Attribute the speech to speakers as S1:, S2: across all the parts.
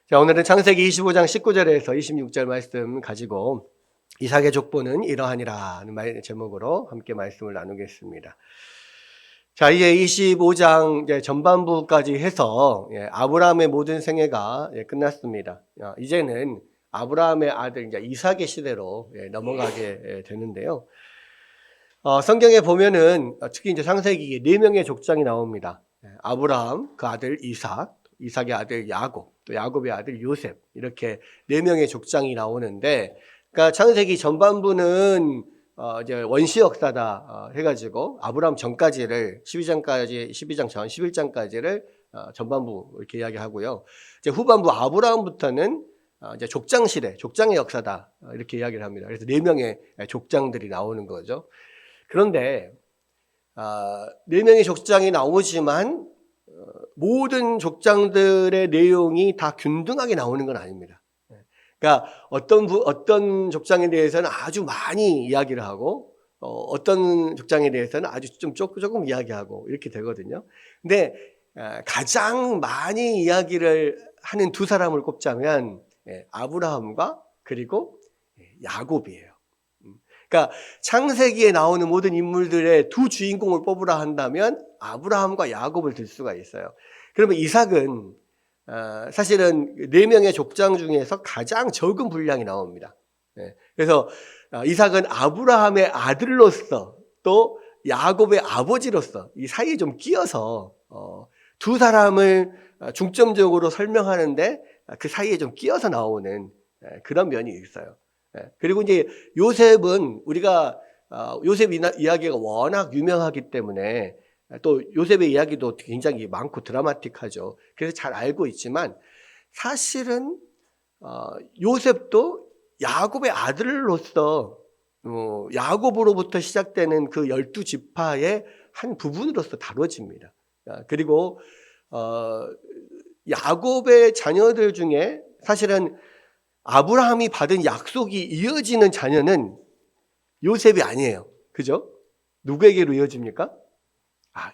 S1: 자, 오늘은 창세기 25장 19절에서 26절 말씀 가지고 이삭의 족보는 이러하니라는 제목으로 함께 말씀을 나누겠습니다. 자, 이제 25장 전반부까지 해서 아브라함의 모든 생애가 끝났습니다. 이제는 아브라함의 아들 이삭의 시대로 넘어가게 되는데요. 성경에 보면은 특히 이제 창세기 4명의 족장이 나옵니다. 아브라함, 그 아들 이삭, 이삭의 아들 야곱, 또 야곱의 아들 요셉, 이렇게 4명의 족장이 나오는데, 그러니까 창세기 전반부는 이제 원시 역사다 해가지고 아브라함 전까지를 12장 전 11장까지를 전반부 이렇게 이야기하고요. 이제 후반부 아브라함부터는 이제 족장 시대, 족장의 역사다 이렇게 이야기를 합니다. 그래서 4명의 족장들이 나오는 거죠. 그런데 4명의 족장이 나오지만 모든 족장들의 내용이 다 균등하게 나오는 건 아닙니다. 그러니까 어떤 족장에 대해서는 아주 많이 이야기를 하고 어떤 족장에 대해서는 아주 좀 조금 이야기하고 이렇게 되거든요. 근데 가장 많이 이야기를 하는 두 사람을 꼽자면 아브라함과 그리고 야곱이에요. 그러니까 창세기에 나오는 모든 인물들의 두 주인공을 뽑으라 한다면 아브라함과 야곱을 들 수가 있어요. 그러면 이삭은 사실은 4명의 족장 중에서 가장 적은 분량이 나옵니다. 그래서 이삭은 아브라함의 아들로서 또 야곱의 아버지로서 이 사이에 좀 끼어서 두 사람을 중점적으로 설명하는데 그 사이에 좀 끼어서 나오는 그런 면이 있어요. 그리고 이제 요셉은 우리가 요셉 이야기가 워낙 유명하기 때문에 또 요셉의 이야기도 굉장히 많고 드라마틱하죠. 그래서 잘 알고 있지만 사실은 요셉도 야곱의 아들로서 야곱으로부터 시작되는 그 12지파의 한 부분으로서 다뤄집니다. 그리고 야곱의 자녀들 중에 사실은 아브라함이 받은 약속이 이어지는 자녀는 요셉이 아니에요. 그죠? 누구에게로 이어집니까?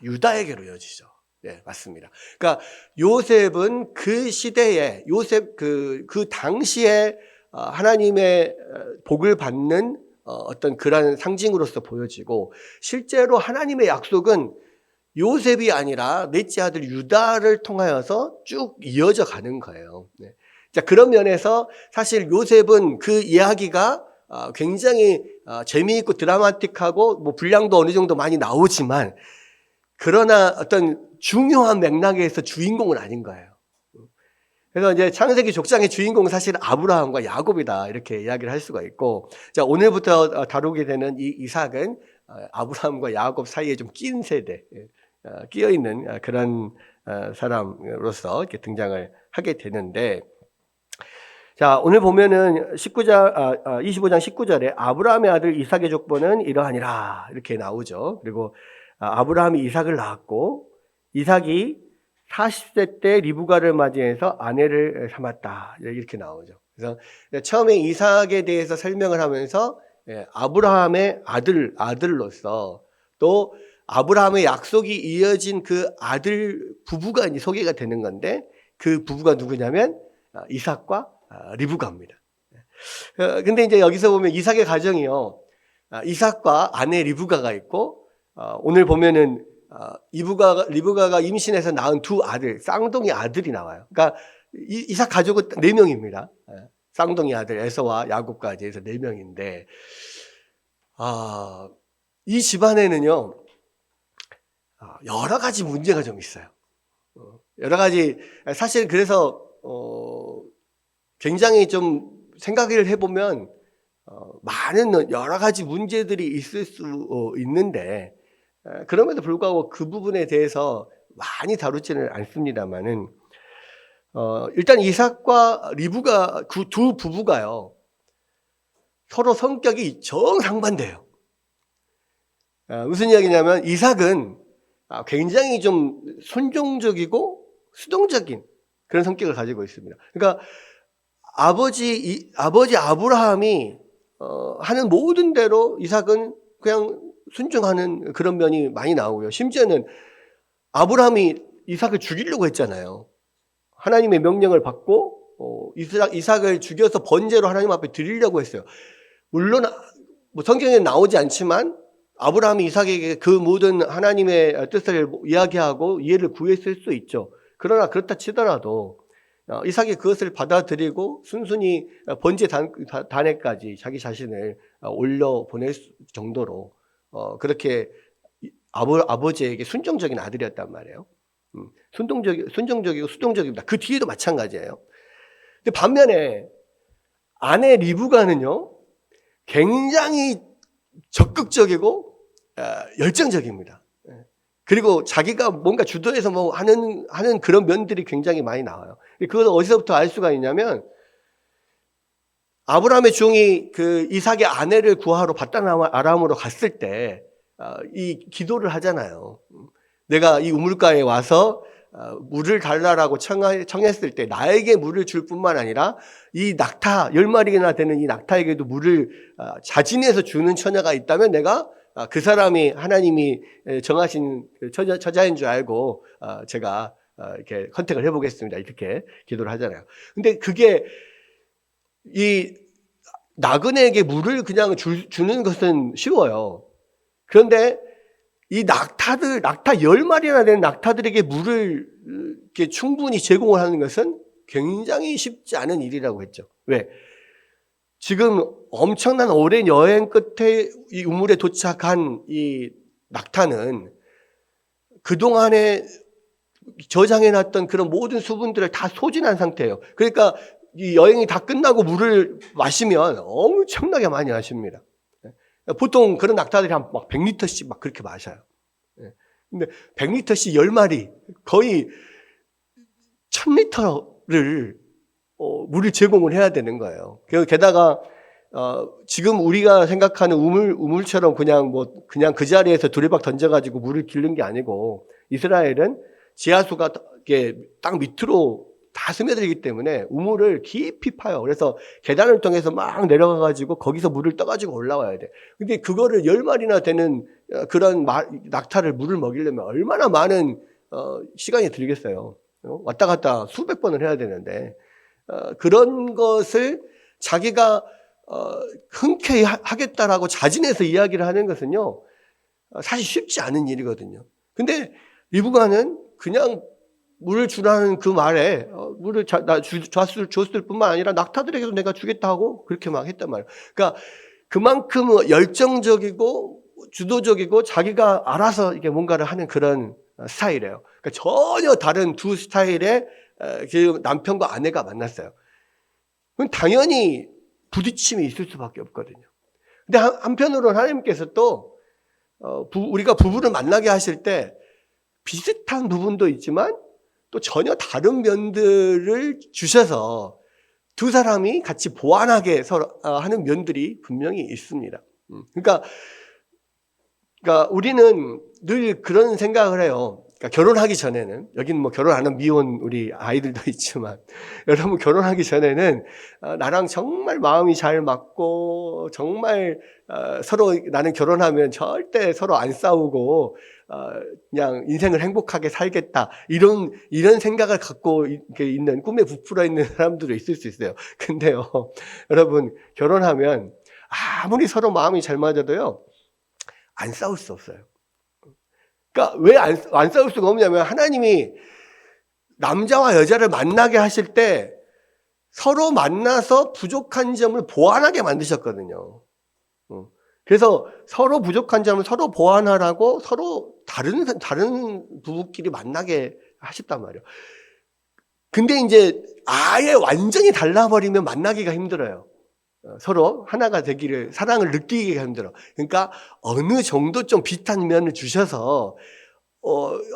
S1: 유다에게로 이어지죠. 네, 맞습니다. 그러니까 요셉은 그 시대에 그 당시에 하나님의 복을 받는 어떤 그런 상징으로서 보여지고 실제로 하나님의 약속은 요셉이 아니라 넷째 아들 유다를 통하여서 쭉 이어져 가는 거예요. 네. 자, 그런 면에서 사실 요셉은 그 이야기가 굉장히 재미있고 드라마틱하고 뭐 분량도 어느 정도 많이 나오지만 그러나 어떤 중요한 맥락에서 주인공은 아닌 거예요. 그래서 이제 창세기 족장의 주인공은 사실 아브라함과 야곱이다 이렇게 이야기를 할 수가 있고, 자, 오늘부터 다루게 되는 이 이삭은 아브라함과 야곱 사이에 좀 끼인 세대, 끼어 있는 그런 사람으로서 이렇게 등장을 하게 되는데, 자, 오늘 보면은 25장 19절에 아브라함의 아들 이삭의 족보는 이러하니라 이렇게 나오죠. 그리고 아브라함이 이삭을 낳았고 이삭이 40세 때 리브가를 맞이해서 아내를 삼았다 이렇게 나오죠. 그래서 처음에 이삭에 대해서 설명을 하면서 아브라함의 아들로서 또 아브라함의 약속이 이어진 그 아들 부부가 이제 소개가 되는 건데 그 부부가 누구냐면 이삭과 리브가입니다. 근데 이제 여기서 보면 이삭의 가정이요. 이삭과 아내 리브가가 있고 오늘 보면은 리브가가 임신해서 낳은 두 아들, 쌍둥이 아들이 나와요. 그러니까 이삭 가족은 4명입니다. 쌍둥이 아들 에서와 야곱까지 해서 4명인데 이 집안에는요 여러 가지 문제가 좀 있어요. 여러 가지 사실 그래서 굉장히 좀 생각을 해보면 많은 여러 가지 문제들이 있을 수 있는데 그럼에도 불구하고 그 부분에 대해서 많이 다루지는 않습니다만은 일단 이삭과 리브가 그 두 부부가요 서로 성격이 정상반대예요. 무슨 이야기냐면 이삭은 굉장히 좀 순종적이고 수동적인 그런 성격을 가지고 있습니다. 그러니까 아버지 아브라함이 하는 모든 대로 이삭은 그냥 순종하는 그런 면이 많이 나오고요. 심지어는 아브라함이 이삭을 죽이려고 했잖아요. 하나님의 명령을 받고 이삭을 죽여서 번제로 하나님 앞에 드리려고 했어요. 물론 뭐 성경에 나오지 않지만 아브라함이 이삭에게 그 모든 하나님의 뜻을 이야기하고 이해를 구했을 수 있죠. 그러나 그렇다 치더라도 이삭이 그것을 받아들이고 순순히 번제 단에까지 자기 자신을 올려 보낼 정도로 그렇게 아버지에게 순종적인 아들이었단 말이에요. 순종적이고 수동적입니다. 그 뒤에도 마찬가지예요. 근데 반면에 아내 리브가는요, 굉장히 적극적이고 열정적입니다. 그리고 자기가 뭔가 주도해서 뭐 하는 그런 면들이 굉장히 많이 나와요. 그걸 어디서부터 알 수가 있냐면, 아브라함의 종이 그 이삭의 아내를 구하러 바단 아람으로 갔을 때 이 기도를 하잖아요. 내가 이 우물가에 와서 물을 달라라고 청했을 때 나에게 물을 줄 뿐만 아니라 이 낙타 10마리나 되는 이 낙타에게도 물을 자진해서 주는 처녀가 있다면 내가 그 사람이 하나님이 정하신 처자인 줄 알고 제가 이렇게 컨택을 해보겠습니다. 이렇게 기도를 하잖아요. 근데 그게 이 나그네에게 물을 그냥 주는 것은 쉬워요. 그런데 이 낙타 10마리나 되는 낙타들에게 물을 이렇게 충분히 제공을 하는 것은 굉장히 쉽지 않은 일이라고 했죠. 왜? 지금 엄청난 오랜 여행 끝에 이 우물에 도착한 이 낙타는 그동안에 저장해놨던 그런 모든 수분들을 다 소진한 상태예요. 그러니까 이 여행이 다 끝나고 물을 마시면 엄청나게 많이 마십니다. 보통 그런 낙타들이 한 막 100리터씩 막 그렇게 마셔요. 근데 100리터씩 10마리, 거의 1000리터를 물을 제공을 해야 되는 거예요. 게다가 지금 우리가 생각하는 우물처럼 그냥 그 자리에서 두레박 던져가지고 물을 기르는 게 아니고, 이스라엘은 지하수가 이렇게 땅 밑으로 다 스며들기 때문에 우물을 깊이 파요. 그래서 계단을 통해서 막 내려가가지고 거기서 물을 떠가지고 올라와야 돼. 근데 그거를 10마리나 되는 그런 낙타를 물을 먹이려면 얼마나 많은 시간이 들겠어요. 왔다 갔다 수백 번을 해야 되는데, 그런 것을 자기가 흔쾌히 하겠다라고 자진해서 이야기를 하는 것은요, 사실 쉽지 않은 일이거든요. 근데 리브가는 그냥 물을 주라는 그 말에 물을 줬을 뿐만 아니라 낙타들에게도 내가 주겠다 하고 그렇게 막 했단 말이에요. 그러니까 그만큼 열정적이고 주도적이고 자기가 알아서 이게 뭔가를 하는 그런 스타일이에요. 그러니까 전혀 다른 두 스타일의 남편과 아내가 만났어요. 그럼 당연히 부딪힘이 있을 수밖에 없거든요. 근데 한편으로는 하나님께서 또 우리가 부부를 만나게 하실 때 비슷한 부분도 있지만 또 전혀 다른 면들을 주셔서 두 사람이 같이 보완하게 하는 면들이 분명히 있습니다. 그러니까 우리는 늘 그런 생각을 해요. 그러니까 결혼하기 전에는, 여기는 뭐 결혼 안 한 미혼 우리 아이들도 있지만, 여러분 결혼하기 전에는 나랑 정말 마음이 잘 맞고 정말 서로 나는 결혼하면 절대 서로 안 싸우고 그냥 인생을 행복하게 살겠다, 이런 생각을 갖고 있는, 꿈에 부풀어 있는 사람들도 있을 수 있어요. 근데요, 여러분 결혼하면 아무리 서로 마음이 잘 맞아도요 안 싸울 수 없어요. 그러니까 왜 안 싸울 수가 없냐면, 하나님이 남자와 여자를 만나게 하실 때 서로 만나서 부족한 점을 보완하게 만드셨거든요. 그래서 서로 부족한 점을 서로 보완하라고 서로 다른 부부끼리 만나게 하셨단 말이에요. 근데 이제 아예 완전히 달라버리면 만나기가 힘들어요. 서로 하나가 되기를, 사랑을 느끼기가 힘들어. 그러니까 어느 정도 좀 비슷한 면을 주셔서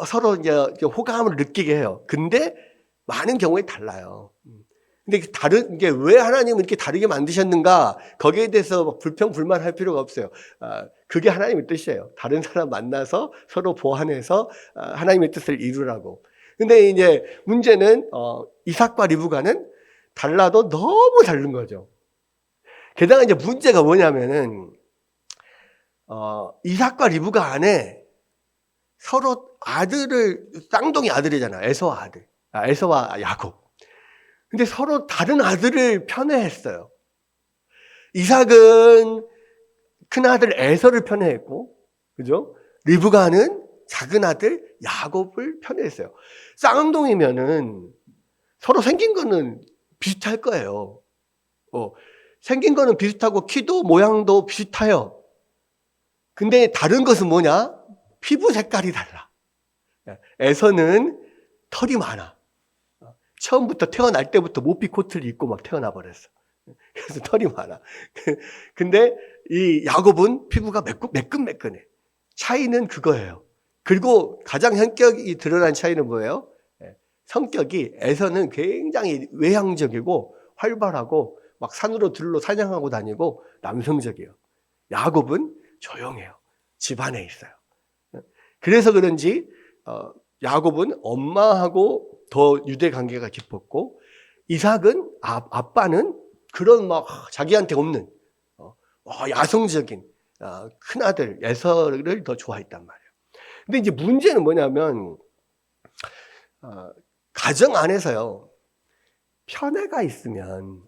S1: 서로 이제 호감을 느끼게 해요. 근데 많은 경우에 달라요. 근데 이게 왜 하나님은 이렇게 다르게 만드셨는가? 거기에 대해서 불평 불만할 필요가 없어요. 그게 하나님의 뜻이에요. 다른 사람 만나서 서로 보완해서 하나님의 뜻을 이루라고. 근데 이제 문제는 이삭과 리브가는 달라도 너무 다른 거죠. 게다가 이제 문제가 뭐냐면은 이삭과 리브가 안에 서로 쌍둥이 아들이잖아요. 에서와 야곱. 근데 서로 다른 아들을 편애했어요. 이삭은 큰 아들 에서를 편애했고, 그죠? 리브가는 작은 아들 야곱을 편애했어요. 쌍둥이면은 서로 생긴 거는 비슷할 거예요. 생긴 거는 비슷하고 키도 모양도 비슷해요. 근데 다른 것은 뭐냐? 피부 색깔이 달라. 에서는 털이 많아. 처음부터 태어날 때부터 모피 코트를 입고 막 태어나 버렸어. 그래서 털이 많아. 근데 이 야곱은 피부가 매끈매끈해. 차이는 그거예요. 그리고 가장 성격이 드러난 차이는 뭐예요? 성격이 에서는 굉장히 외향적이고 활발하고 막 산으로 들로 사냥하고 다니고 남성적이에요. 야곱은 조용해요. 집 안에 있어요. 그래서 그런지 야곱은 엄마하고 더 유대 관계가 깊었고, 이삭은 아빠는 그런 막 자기한테 없는 야성적인 큰 아들 에서를 더 좋아했단 말이에요. 근데 이제 문제는 뭐냐면 가정 안에서요, 편애가 있으면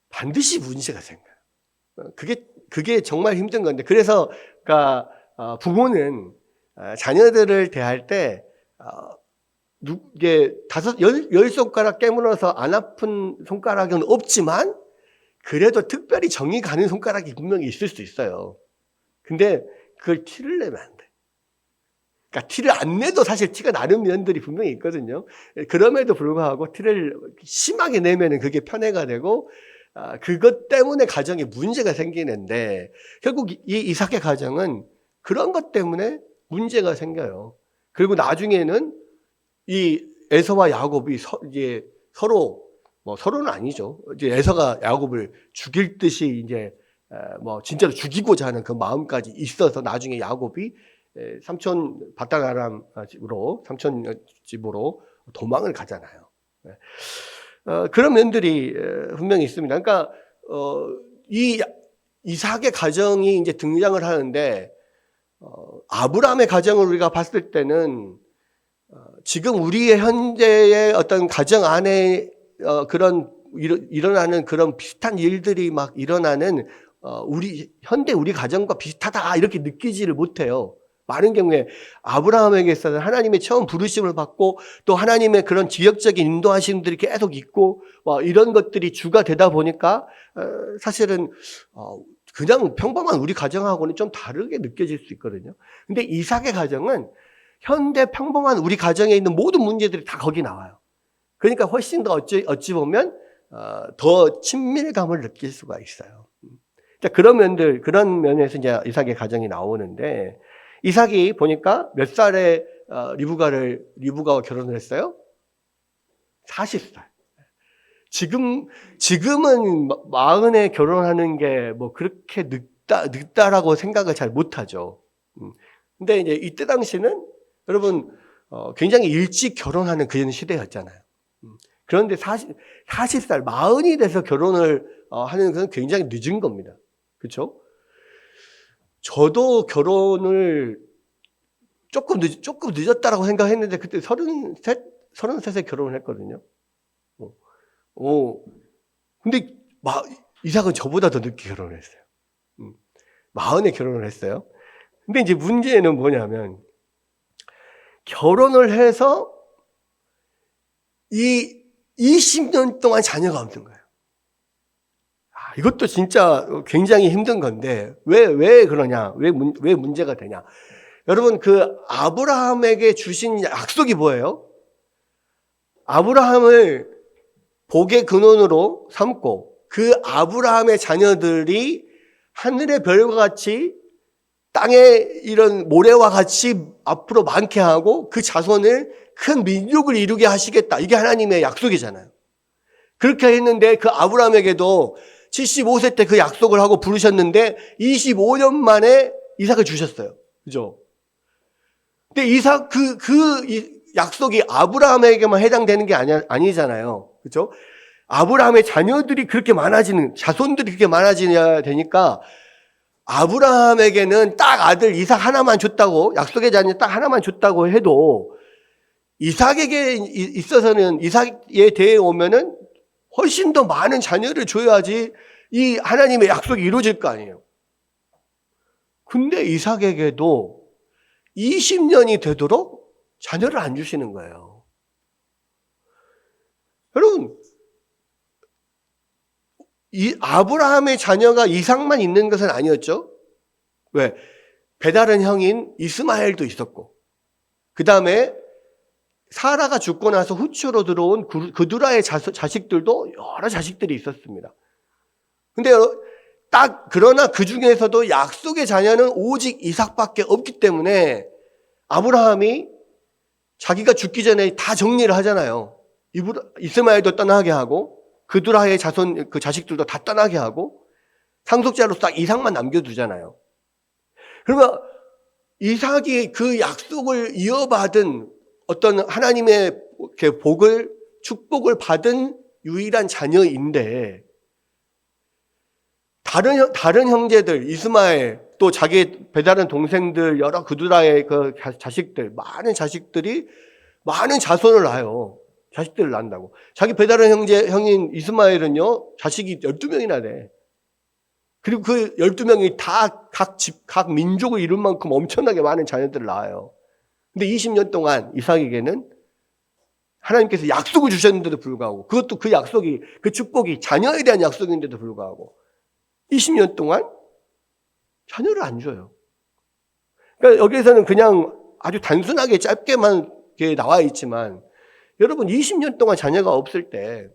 S1: 반드시 문제가 생겨요. 그게 정말 힘든 건데, 그래서 그러니까 부모는 자녀들을 대할 때 이게 열 손가락 깨물어서 안 아픈 손가락은 없지만 그래도 특별히 정이 가는 손가락이 분명히 있을 수 있어요. 근데 그걸 티를 내면 안 돼. 그러니까 티를 안 내도 사실 티가 나는 면들이 분명히 있거든요. 그럼에도 불구하고 티를 심하게 내면은 그게 편애가 되고, 그것 때문에 가정에 문제가 생기는데, 결국 이 이삭의 가정은 그런 것 때문에 문제가 생겨요. 그리고 나중에는 이 에서와 야곱이 이제 서로는 아니죠. 이제 에서가 야곱을 죽일 듯이 이제 진짜로 죽이고자 하는 그 마음까지 있어서 나중에 야곱이 삼촌 바다나람 집으로 도망을 가잖아요. 그런 면들이 분명히 있습니다. 그러니까 이 이삭의 가정이 이제 등장을 하는데, 아브라함의 가정을 우리가 봤을 때는 지금 우리의 현재의 어떤 가정 안에 그런 일어나는 그런 비슷한 일들이 막 일어나는 우리 가정과 비슷하다 이렇게 느끼지를 못해요. 많은 경우에 아브라함에게 있어서 하나님의 처음 부르심을 받고 또 하나님의 그런 지역적인 인도하심들이 계속 있고 이런 것들이 주가 되다 보니까 사실은 그냥 평범한 우리 가정하고는 좀 다르게 느껴질 수 있거든요. 근데 이삭의 가정은 현대 평범한 우리 가정에 있는 모든 문제들이 다 거기 나와요. 그러니까 훨씬 더 어찌 보면 더 친밀감을 느낄 수가 있어요. 그런 면에서 이제 이삭의 가정이 나오는데, 이삭이 보니까 몇 살에 리브가와 결혼을 했어요? 40살. 지금은 40에 결혼하는 게 뭐 그렇게 늦다라고 생각을 잘 못하죠. 근데 이제 이때 당시는 여러분 굉장히 일찍 결혼하는 그런 시대였잖아요. 그런데 40살, 40이 돼서 결혼을 하는 것은 굉장히 늦은 겁니다. 그렇죠? 저도 결혼을 조금 늦었다라고 생각했는데 그때 33에 결혼을 했거든요. 근데 이삭은 저보다 더 늦게 결혼을 했어요. 40에 결혼을 했어요. 근데 이제 문제는 뭐냐면, 결혼을 해서 이 20년 동안 자녀가 없는 거예요. 이것도 진짜 굉장히 힘든 건데, 왜 그러냐? 왜 문제가 되냐? 여러분, 그 아브라함에게 주신 약속이 뭐예요? 아브라함을 복의 근원으로 삼고 그 아브라함의 자녀들이 하늘의 별과 같이 땅에 이런 모래와 같이 앞으로 많게 하고 그 자손을 큰 민족을 이루게 하시겠다. 이게 하나님의 약속이잖아요. 그렇게 했는데 그 아브라함에게도 75세 때 그 약속을 하고 부르셨는데 25년 만에 이삭을 주셨어요. 그죠? 근데 그 약속이 아브라함에게만 해당되는 게 아니잖아요. 그죠? 아브라함의 자녀들이 그렇게 자손들이 그렇게 많아지냐 되니까 아브라함에게는 딱 아들 이삭 하나만 줬다고, 약속의 자녀 딱 하나만 줬다고 해도 이삭에게 있어서는, 이삭에 대해 오면은 훨씬 더 많은 자녀를 줘야지 이 하나님의 약속이 이루어질 거 아니에요. 근데 이삭에게도 20년이 되도록 자녀를 안 주시는 거예요. 여러분, 이 아브라함의 자녀가 이삭만 있는 것은 아니었죠. 왜? 배다른 형인 이스마엘도 있었고, 그 다음에 사라가 죽고 나서 후추로 들어온 그두라의 자식들도 여러 자식들이 있었습니다. 근데 그러나 그 중에서도 약속의 자녀는 오직 이삭밖에 없기 때문에 아브라함이 자기가 죽기 전에 다 정리를 하잖아요. 이스마엘도 떠나게 하고 그두라의 그 자식들도 다 떠나게 하고 상속자로서 딱 이삭만 남겨두잖아요. 그러면 이삭이 그 약속을 이어받은 어떤 하나님의 축복을 받은 유일한 자녀인데 다른 형제들, 이스마엘, 또 자기 배다른 동생들, 여러 그두라의 그 자식들, 많은 자식들이 많은 자손을 낳아요. 자식들을 낳는다고. 자기 배다른 형인 이스마엘은요, 자식이 12명이나 돼. 그리고 그 12명이 다 각 민족을 이룰 만큼 엄청나게 많은 자녀들을 낳아요. 근데 20년 동안 이삭에게는 하나님께서 약속을 주셨는데도 불구하고, 그것도 그 약속이, 그 축복이 자녀에 대한 약속인데도 불구하고 20년 동안 자녀를 안 줘요. 그러니까 여기에서는 그냥 아주 단순하게 짧게만 나와 있지만, 여러분 20년 동안 자녀가 없을 때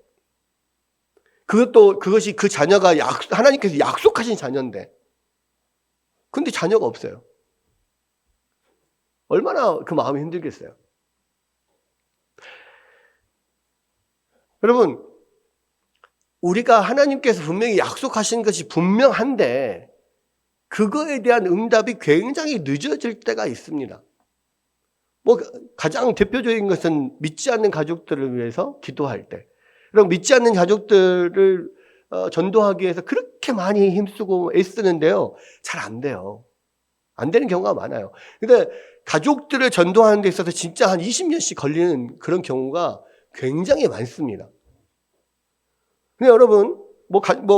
S1: 그것이 그 자녀가 하나님께서 약속하신 자녀인데, 근데 자녀가 없어요. 얼마나 그 마음이 힘들겠어요. 여러분, 우리가 하나님께서 분명히 약속하신 것이 분명한데 그거에 대한 응답이 굉장히 늦어질 때가 있습니다. 가장 대표적인 것은 믿지 않는 가족들을 위해서 기도할 때. 그럼 믿지 않는 가족들을 전도하기 위해서 그렇게 많이 힘쓰고 애쓰는데요, 잘 안 돼요. 안 되는 경우가 많아요. 근데 가족들을 전도하는 데 있어서 진짜 한 20년씩 걸리는 그런 경우가 굉장히 많습니다. 근데 여러분,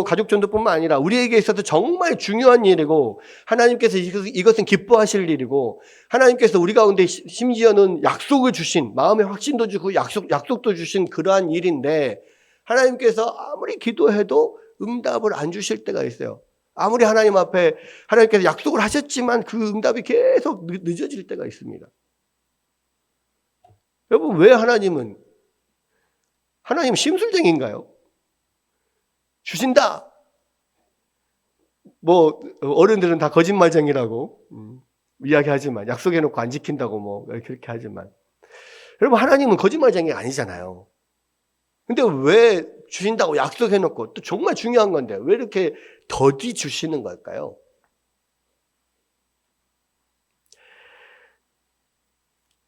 S1: 가족 전도뿐만 아니라 우리에게 있어서 정말 중요한 일이고, 하나님께서 이것은 기뻐하실 일이고, 하나님께서 우리 가운데 심지어는 약속을 주신, 마음의 확신도 주고 약속도 주신 그러한 일인데, 하나님께서 아무리 기도해도 응답을 안 주실 때가 있어요. 아무리 하나님 앞에 하나님께서 약속을 하셨지만 그 응답이 계속 늦어질 때가 있습니다. 여러분, 왜 하나님 심술쟁이인가요? 주신다. 어른들은 다 거짓말쟁이라고 이야기하지만, 약속해놓고 안 지킨다고 그렇게 하지만, 여러분, 하나님은 거짓말쟁이 아니잖아요. 근데 왜 주신다고 약속해놓고, 또 정말 중요한 건데 왜 이렇게 더디 주시는 걸까요?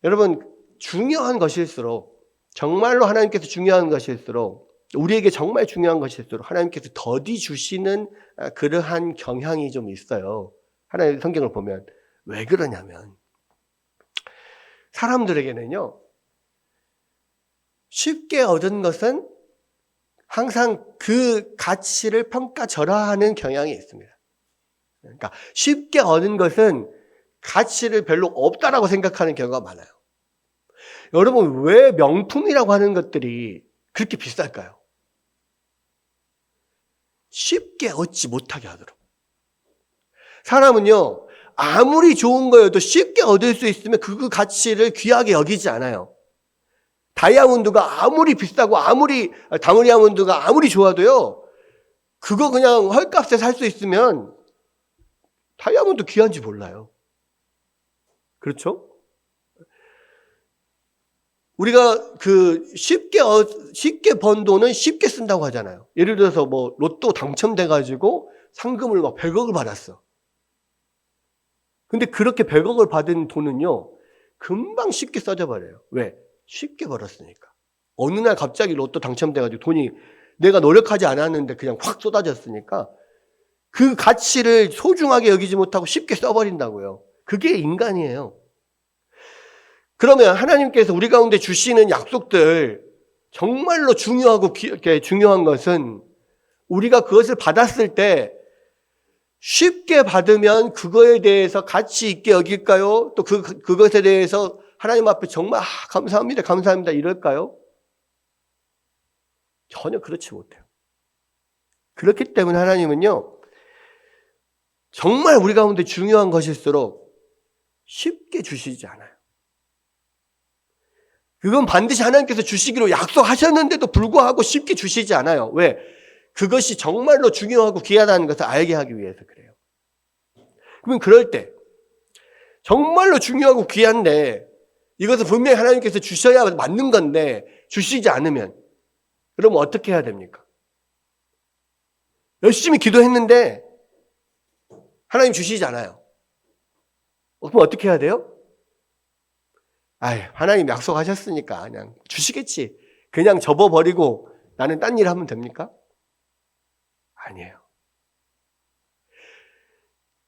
S1: 여러분, 중요한 것일수록, 정말로 하나님께서 중요한 것일수록, 우리에게 정말 중요한 것일수록 하나님께서 더디 주시는 그러한 경향이 좀 있어요. 하나님의 성경을 보면. 왜 그러냐면, 사람들에게는요, 쉽게 얻은 것은 항상 그 가치를 평가절하하는 경향이 있습니다. 그러니까 쉽게 얻은 것은 가치를 별로 없다라고 생각하는 경우가 많아요. 여러분, 왜 명품이라고 하는 것들이 그렇게 비쌀까요? 쉽게 얻지 못하게 하도록. 사람은요, 아무리 좋은 거여도 쉽게 얻을 수 있으면 그 가치를 귀하게 여기지 않아요. 다이아몬드가 아무리 비싸고 다이아몬드가 아무리 좋아도요, 그거 그냥 헐값에 살 수 있으면 다이아몬드 귀한지 몰라요. 그렇죠? 우리가 쉽게 번 돈은 쉽게 쓴다고 하잖아요. 예를 들어서 로또 당첨돼가지고 상금을 100억을 받았어. 근데 그렇게 100억을 받은 돈은요, 금방 쉽게 써져 버려요. 왜? 쉽게 벌었으니까. 어느 날 갑자기 로또 당첨돼가지고 돈이 내가 노력하지 않았는데 그냥 확 쏟아졌으니까 그 가치를 소중하게 여기지 못하고 쉽게 써버린다고요. 그게 인간이에요. 그러면 하나님께서 우리 가운데 주시는 약속들, 정말로 중요한 것은 우리가 그것을 받았을 때 쉽게 받으면 그거에 대해서 가치 있게 여길까요? 또 그것에 대해서 하나님 앞에 정말 감사합니다, 감사합니다 이럴까요? 전혀 그렇지 못해요. 그렇기 때문에 하나님은요, 정말 우리 가운데 중요한 것일수록 쉽게 주시지 않아요. 그건 반드시 하나님께서 주시기로 약속하셨는데도 불구하고 쉽게 주시지 않아요. 왜? 그것이 정말로 중요하고 귀하다는 것을 알게 하기 위해서 그래요. 그러면 그럴 때 정말로 중요하고 귀한데 이것을 분명히 하나님께서 주셔야 맞는 건데 주시지 않으면 그러면 어떻게 해야 됩니까? 열심히 기도했는데 하나님 주시지 않아요. 그럼 어떻게 해야 돼요? 하나님 약속하셨으니까 그냥 주시겠지. 그냥 접어버리고 나는 딴 일 하면 됩니까? 아니에요.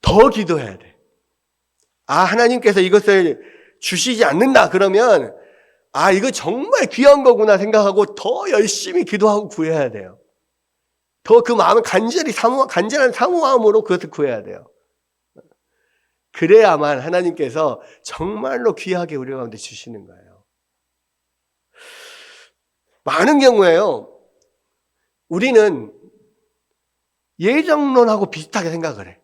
S1: 더 기도해야 돼. 하나님께서 이것을 주시지 않는다 그러면 이거 정말 귀한 거구나 생각하고 더 열심히 기도하고 구해야 돼요. 더 그 마음을 간절한 사모함으로 그것을 구해야 돼요. 그래야만 하나님께서 정말로 귀하게 우리 가운데 주시는 거예요. 많은 경우에요, 우리는 예정론하고 비슷하게 생각을 해.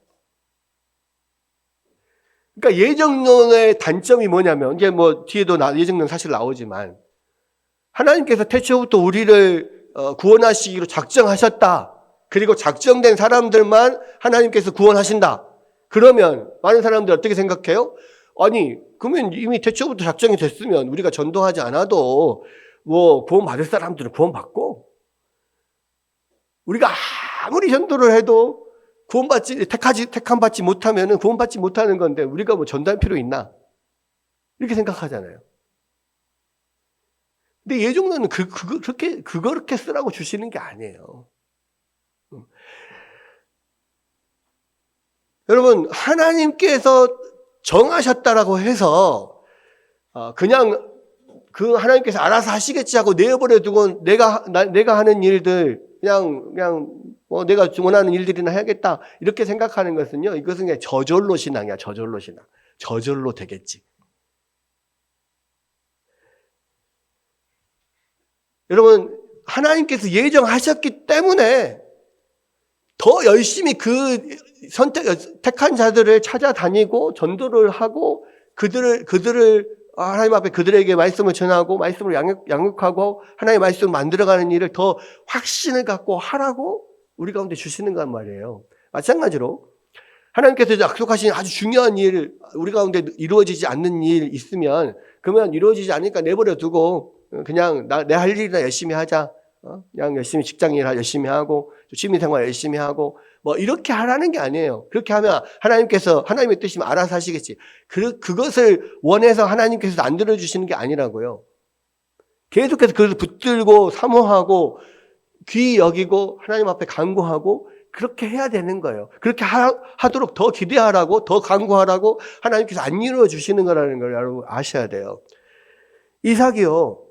S1: 그러니까 예정론의 단점이 뭐냐면, 이게 뒤에도 예정론 사실 나오지만, 하나님께서 태초부터 우리를 구원하시기로 작정하셨다. 그리고 작정된 사람들만 하나님께서 구원하신다. 그러면 많은 사람들이 어떻게 생각해요? 그러면 이미 태초부터 작정이 됐으면 우리가 전도하지 않아도 구원 받을 사람들은 구원 받고, 우리가 아무리 전도를 해도 택함 받지 못하면은 구원 받지 못하는 건데 우리가 전도할 필요 있나? 이렇게 생각하잖아요. 근데 예정론은 그렇게 쓰라고 주시는 게 아니에요. 여러분, 하나님께서 정하셨다라고 해서 그냥 그 하나님께서 알아서 하시겠지 하고 내버려 두고 내가 하는 일들 그냥 내가 원하는 일들이나 해야겠다 이렇게 생각하는 것은요, 이것은 그냥 저절로 신앙이야. 저절로 신앙. 저절로 되겠지. 여러분, 하나님께서 예정하셨기 때문에 더 열심히 택한 자들을 찾아다니고 전도를 하고 그들을 하나님 앞에 그들에게 말씀을 전하고 말씀을 양육하고 하나님의 말씀을 만들어가는 일을 더 확신을 갖고 하라고 우리 가운데 주시는 건 말이에요. 마찬가지로 하나님께서 약속하신 아주 중요한 일, 우리 가운데 이루어지지 않는 일 있으면 그러면 이루어지지 않으니까 내버려 두고 그냥 내 할 일이나 열심히 하자. 그냥 열심히 직장일 열심히 하고 취미생활 열심히 하고 이렇게 하라는 게 아니에요. 그렇게 하면 하나님의 뜻이면 알아서 하시겠지. 그것을 원해서 하나님께서 안 들어주시는 게 아니라고요. 계속해서 그것을 붙들고 사모하고 귀히 여기고 하나님 앞에 간구하고 그렇게 해야 되는 거예요. 그렇게 하도록 더 기대하라고 더 간구하라고 하나님께서 안 이루어 주시는 거라는 걸 여러분 아셔야 돼요. 이삭이요,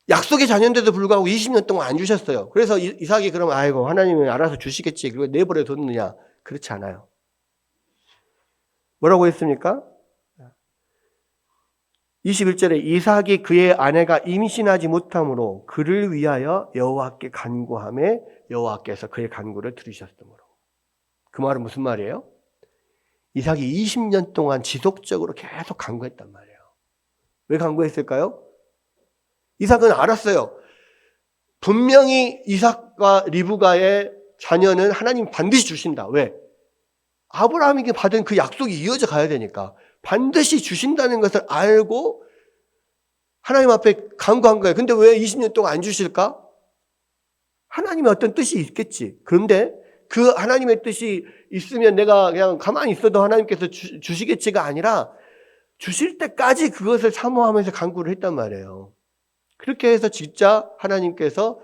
S1: 약속의 자녀인데도 불구하고 20년 동안 안 주셨어요. 그래서 이삭이 그러면 하나님은 알아서 주시겠지. 그리고 내버려 뒀느냐? 그렇지 않아요. 뭐라고 했습니까? 21절에 이삭이 그의 아내가 임신하지 못함으로 그를 위하여 여호와께 간구하매 여호와께서 그의 간구를 들으셨으므로. 그 말은 무슨 말이에요? 이삭이 20년 동안 지속적으로 계속 간구했단 말이에요. 왜 간구했을까요? 이삭은 알았어요. 분명히 이삭과 리브가의 자녀는 하나님 반드시 주신다. 왜? 아브라함에게 받은 그 약속이 이어져 가야 되니까 반드시 주신다는 것을 알고 하나님 앞에 간구한 거예요. 근데 왜 20년 동안 안 주실까? 하나님의 어떤 뜻이 있겠지. 그런데 그 하나님의 뜻이 있으면 내가 그냥 가만히 있어도 하나님께서 주시겠지가 아니라 주실 때까지 그것을 사모하면서 간구를 했단 말이에요. 그렇게 해서 진짜 하나님께서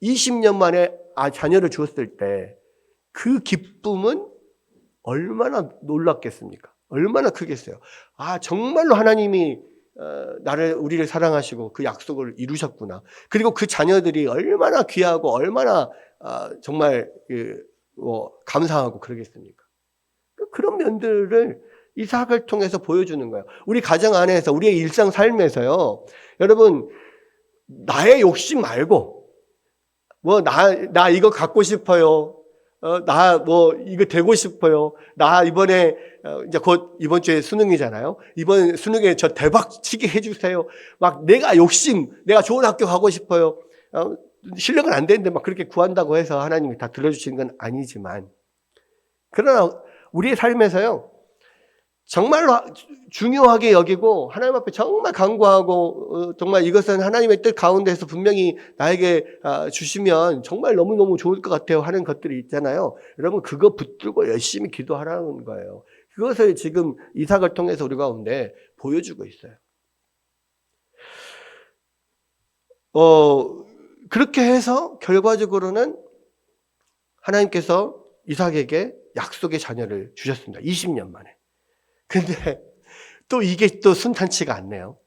S1: 20년 만에 자녀를 주었을 때 그 기쁨은 얼마나 놀랍겠습니까? 얼마나 크겠어요. 정말로 하나님이 우리를 사랑하시고 그 약속을 이루셨구나. 그리고 그 자녀들이 얼마나 귀하고 얼마나 정말 감사하고 그러겠습니까? 그런 면들을 이삭을 통해서 보여주는 거예요. 우리 가정 안에서 우리의 일상 삶에서요. 여러분 나의 욕심 말고 나 이거 갖고 싶어요. 나 이거 되고 싶어요. 나 이번에 이제 곧 이번 주에 수능이잖아요. 이번 수능에 저 대박 치게 해주세요. 막 내가 좋은 학교 가고 싶어요. 실력은 안 되는데 막 그렇게 구한다고 해서 하나님이 다 들어주시는 건 아니지만, 그러나 우리의 삶에서요, 정말로 중요하게 여기고 하나님 앞에 정말 간구하고 정말 이것은 하나님의 뜻 가운데서 분명히 나에게 주시면 정말 너무너무 좋을 것 같아요 하는 것들이 있잖아요. 여러분 그거 붙들고 열심히 기도하라는 거예요. 그것을 지금 이삭을 통해서 우리 가운데 보여주고 있어요. 그렇게 해서 결과적으로는 하나님께서 이삭에게 약속의 자녀를 주셨습니다. 20년 만에. 근데 또 이게 또 순탄치가 않네요.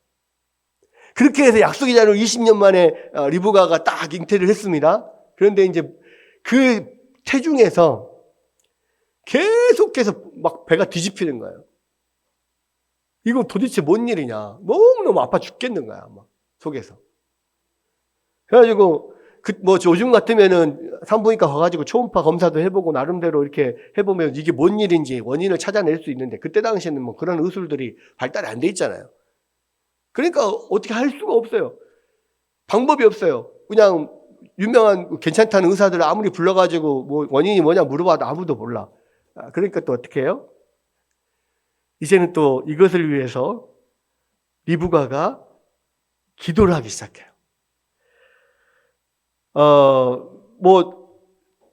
S1: 그렇게 해서 약속의 자녀를 20년 만에 리브가가 딱 잉태를 했습니다. 그런데 이제 그 태중에서 계속해서 막 배가 뒤집히는 거예요. 이거 도대체 뭔 일이냐. 너무너무 아파 죽겠는 거야, 막 속에서. 그래가지고 요즘 같으면은 산부인과 가가지고 초음파 검사도 해보고 나름대로 이렇게 해보면 이게 뭔 일인지 원인을 찾아낼 수 있는데, 그때 당시에는 뭐 그런 의술들이 발달이 안 돼 있잖아요. 그러니까 어떻게 할 수가 없어요. 방법이 없어요. 그냥 유명한 괜찮다는 의사들을 아무리 불러가지고 뭐 원인이 뭐냐 물어봐도 아무도 몰라. 그러니까 또 어떻게 해요? 이제는 또 이것을 위해서 리브가가 기도를 하기 시작해요.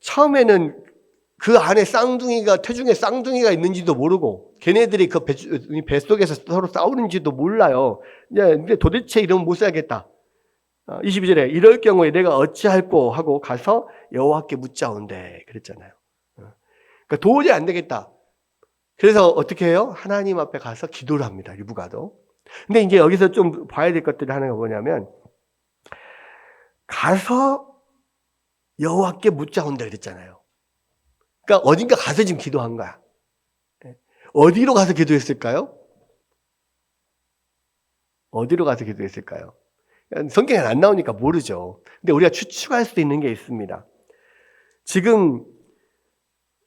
S1: 처음에는 그 안에 태중에 쌍둥이가 있는지도 모르고, 걔네들이 그 뱃속에서 서로 싸우는지도 몰라요. 근데 도대체 이러면 못 살겠다. 22절에 이럴 경우에 내가 어찌할꼬 하고 가서 여호와께 묻자온대 그랬잖아요. 그러니까 도저히 안 되겠다. 그래서 어떻게 해요? 하나님 앞에 가서 기도를 합니다. 리브가도. 근데 이제 여기서 좀 봐야 될 것들이 하나가 뭐냐면, 가서 여호와께 묻자온다 그랬잖아요. 그러니까 어딘가 가서 지금 기도한 거야. 어디로 가서 기도했을까요? 어디로 가서 기도했을까요? 성경에 안 나오니까 모르죠. 근데 우리가 추측할 수도 있는 게 있습니다. 지금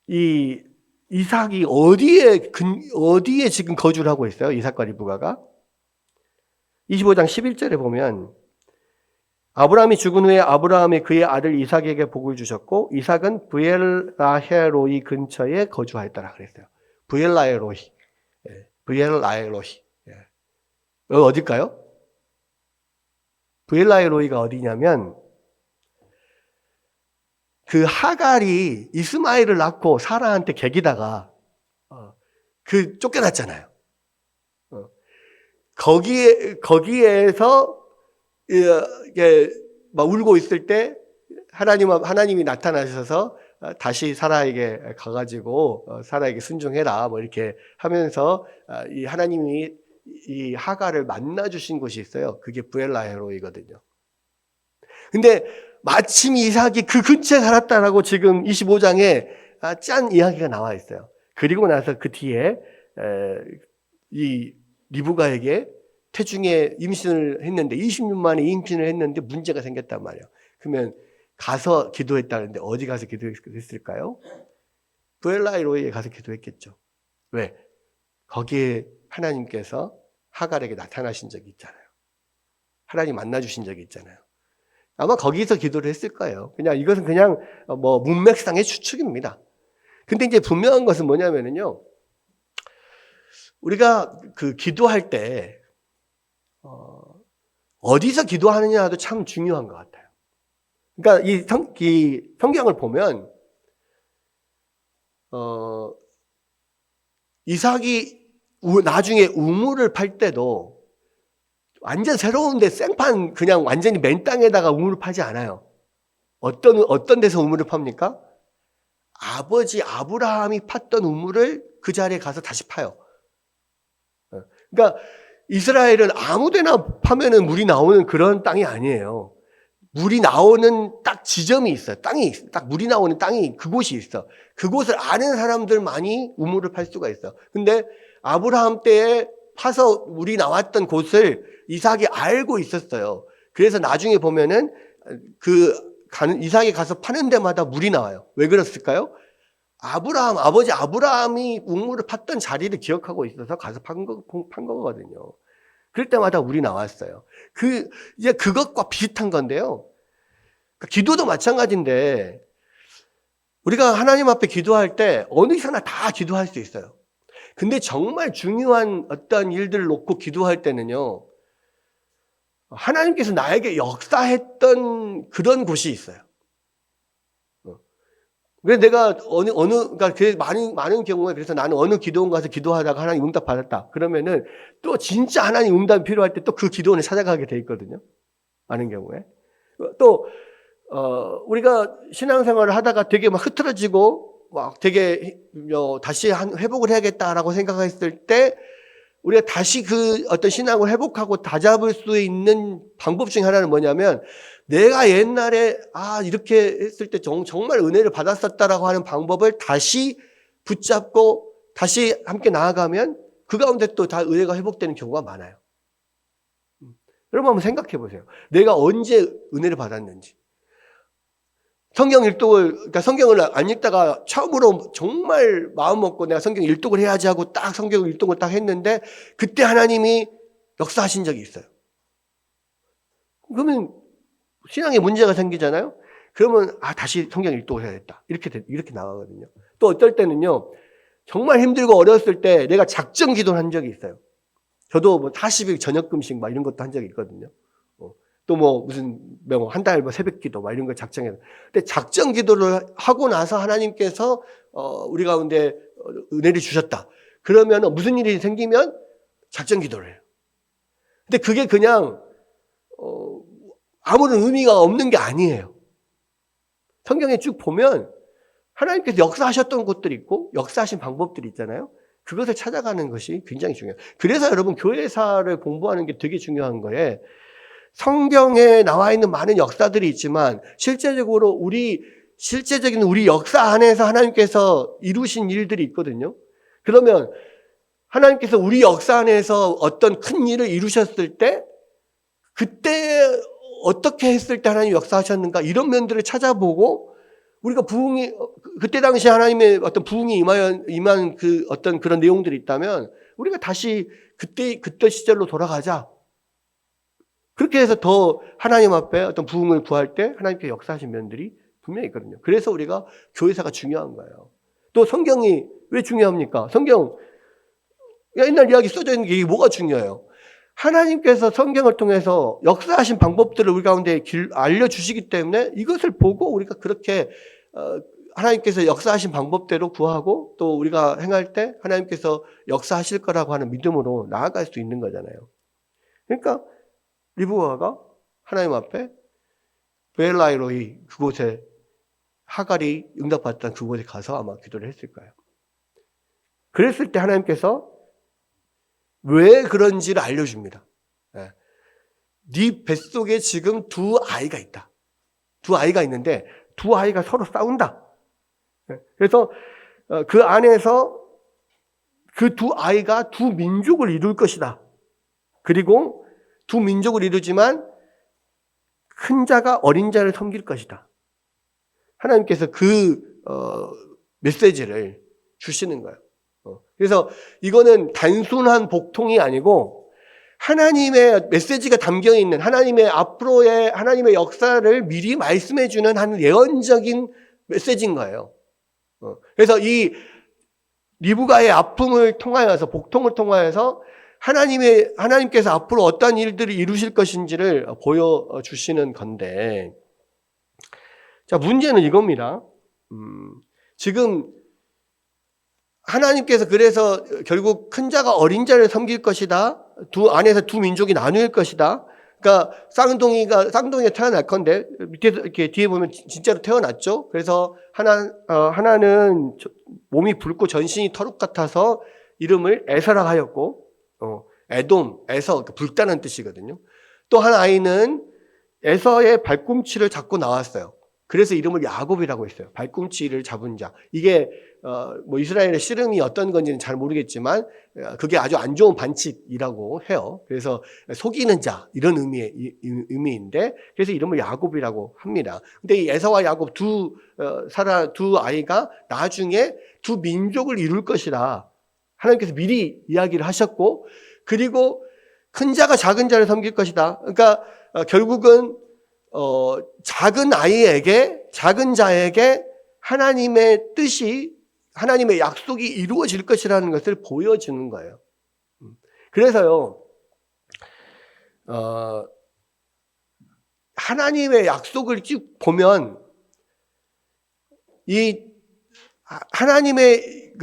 S1: 이 이삭이 어디에 지금 거주를 하고 있어요? 이삭과 리브가가 25장 11절에 보면, 아브라함이 죽은 후에 아브라함이 그의 아들 이삭에게 복을 주셨고 이삭은 브엘라헤로이 근처에 거주하였더라 그랬어요. 브엘라헤로이. 어딜까요? 브엘라헤로이가 어디냐면, 그 하갈이 이스마엘을 낳고 사라한테 개기다가 쫓겨났잖아요. 거기에서 이게 막 울고 있을 때 하나님이 나타나셔서 다시 사라에게 가가지고 사라에게 순종해라 뭐 이렇게 하면서 이 하나님이 이 하갈을 만나 주신 곳이 있어요. 그게 브엘라헤로이거든요. 근데 마침 이삭이 그 근처에 살았다라고 지금 25장에 짠 이야기가 나와 있어요. 그리고 나서 그 뒤에 이 리브가에게 태중에 임신을 했는데 20년 만에 임신을 했는데 문제가 생겼단 말이에요. 그러면 가서 기도했다는데 어디 가서 기도했을까요? 브엘라헤로이에 가서 기도했겠죠. 왜? 거기에 하나님께서 하갈에게 나타나신 적이 있잖아요. 하나님 만나주신 적이 있잖아요. 아마 거기서 기도를 했을 거예요. 이것은 그냥 문맥상의 추측입니다. 근데 이제 분명한 것은 뭐냐면요, 우리가 그 기도할 때 어디서 기도하느냐도 참 중요한 것 같아요. 그러니까 이 성경을 보면 이삭이 나중에 우물을 팔 때도 완전 새로운데 생판 그냥 완전히 맨 땅에다가 우물을 파지 않아요. 어떤 데서 우물을 팝니까? 아버지 아브라함이 팠던 우물을 그 자리에 가서 다시 파요. 그러니까 이스라엘은 아무데나 파면은 물이 나오는 그런 땅이 아니에요. 물이 나오는 딱 지점이 있어요. 딱 물이 나오는 땅이 그곳이 있어. 그곳을 아는 사람들만이 우물을 팔 수가 있어. 근데 아브라함 때에 파서 물이 나왔던 곳을 이삭이 알고 있었어요. 그래서 나중에 보면은 이삭이 가서 파는 데마다 물이 나와요. 왜 그랬을까요? 아버지 아브라함이 우물을 팠던 자리를 기억하고 있어서 가서 판 거거든요. 그럴 때마다 물이 나왔어요. 이제 그것과 비슷한 건데요. 기도도 마찬가지인데, 우리가 하나님 앞에 기도할 때 어느 이사나 다 기도할 수 있어요. 근데 정말 중요한 어떤 일들을 놓고 기도할 때는요, 하나님께서 나에게 역사했던 그런 곳이 있어요. 그래서 내가 그러니까 많은 경우에 그래서 나는 어느 기도원 가서 기도하다가 하나님 응답 받았다. 그러면은 또 진짜 하나님 응답이 필요할 때 또 그 기도원에 찾아가게 돼 있거든요. 많은 경우에. 또, 우리가 신앙생활을 하다가 되게 막 흐트러지고 막 되게 다시 회복을 해야겠다라고 생각했을 때 우리가 다시 그 어떤 신앙을 회복하고 다잡을 수 있는 방법 중에 하나는 뭐냐면 내가 옛날에 이렇게 했을 때 정말 은혜를 받았었다라고 하는 방법을 다시 붙잡고 다시 함께 나아가면 그 가운데 또 다 은혜가 회복되는 경우가 많아요. 여러분 한번 생각해 보세요. 내가 언제 은혜를 받았는지. 그러니까 성경을 안 읽다가 처음으로 정말 마음 먹고 내가 성경 일독을 해야지 하고 딱 성경 일독을 딱 했는데 그때 하나님이 역사하신 적이 있어요. 그러면 신앙에 문제가 생기잖아요. 그러면 다시 성경 일독을 해야겠다. 이렇게 나가거든요. 또 어떨 때는요. 정말 힘들고 어려웠을 때 내가 작정 기도를 한 적이 있어요. 저도 40일 저녁 금식 이런 것도 한 적이 있거든요. 또 무슨 한 달 새벽 기도 이런 걸 작정해서. 근데 작정 기도를 하고 나서 하나님께서 우리 가운데 은혜를 주셨다. 그러면 무슨 일이 생기면 작정 기도를 해요. 근데 그게 그냥 아무런 의미가 없는 게 아니에요. 성경에 쭉 보면 하나님께서 역사하셨던 곳들이 있고 역사하신 방법들이 있잖아요. 그것을 찾아가는 것이 굉장히 중요해요. 그래서 여러분 교회사를 공부하는 게 되게 중요한 거예요. 성경에 나와 있는 많은 역사들이 있지만 실제적인 우리 역사 안에서 하나님께서 이루신 일들이 있거든요. 그러면 하나님께서 우리 역사 안에서 어떤 큰 일을 이루셨을 때 그때 어떻게 했을 때 하나님이 역사하셨는가 이런 면들을 찾아보고 우리가 그때 당시 하나님의 어떤 부흥이 임한 그 어떤 그런 내용들이 있다면 우리가 다시 그때 시절로 돌아가자. 그렇게 해서 더 하나님 앞에 어떤 부흥을 구할 때 하나님께 역사하신 면들이 분명히 있거든요. 그래서 우리가 교회사가 중요한 거예요. 또 성경이 왜 중요합니까? 성경 옛날 이야기 써져 있는 게 이게 뭐가 중요해요? 하나님께서 성경을 통해서 역사하신 방법들을 우리 가운데 알려주시기 때문에 이것을 보고 우리가 그렇게 하나님께서 역사하신 방법대로 구하고 또 우리가 행할 때 하나님께서 역사하실 거라고 하는 믿음으로 나아갈 수 있는 거잖아요. 그러니까 리브가가 하나님 앞에 베엘라이로이 그곳에 하갈이 응답받았던 그곳에 가서 아마 기도를 했을 거예요. 그랬을 때 하나님께서 왜 그런지를 알려줍니다. 네 뱃속에 지금 두 아이가 있다. 두 아이가 있는데 두 아이가 서로 싸운다. 그래서 그 안에서 그 두 아이가 두 민족을 이룰 것이다. 그리고 두 민족을 이루지만 큰 자가 어린 자를 섬길 것이다. 하나님께서 그 메시지를 주시는 거예요. 그래서 이거는 단순한 복통이 아니고 하나님의 메시지가 담겨 있는 하나님의 앞으로의 하나님의 역사를 미리 말씀해 주는 한 예언적인 메시지인 거예요. 그래서 이 리브가의 아픔을 통하여서 복통을 통하여서 하나님께서 앞으로 어떤 일들을 이루실 것인지를 보여주시는 건데, 자, 문제는 이겁니다. 지금 하나님께서 그래서 결국 큰 자가 어린 자를 섬길 것이다. 안에서 두 민족이 나눌 것이다. 그러니까 쌍둥이가 태어날 건데 밑에서 이렇게 뒤에 보면 진짜로 태어났죠. 그래서 하나는 몸이 붉고 전신이 터룩 같아서 이름을 에서라 하였고, 에돔, 에서, 붉다는 뜻이거든요. 또 한 아이는 에서의 발꿈치를 잡고 나왔어요. 그래서 이름을 야곱이라고 했어요. 발꿈치를 잡은 자. 이게 뭐 이스라엘의 씨름이 어떤 건지는 잘 모르겠지만 그게 아주 안 좋은 반칙이라고 해요. 그래서 속이는 자 이런 의미인데 그래서 이름을 야곱이라고 합니다. 근데 이 에서와 야곱 두 아이가 나중에 두 민족을 이룰 것이라 하나님께서 미리 이야기를 하셨고 그리고 큰 자가 작은 자를 섬길 것이다. 그러니까 결국은 작은 자에게 하나님의 뜻이, 하나님의 약속이 이루어질 것이라는 것을 보여주는 거예요. 그래서요, 하나님의 약속을 쭉 보면, 이 하나님의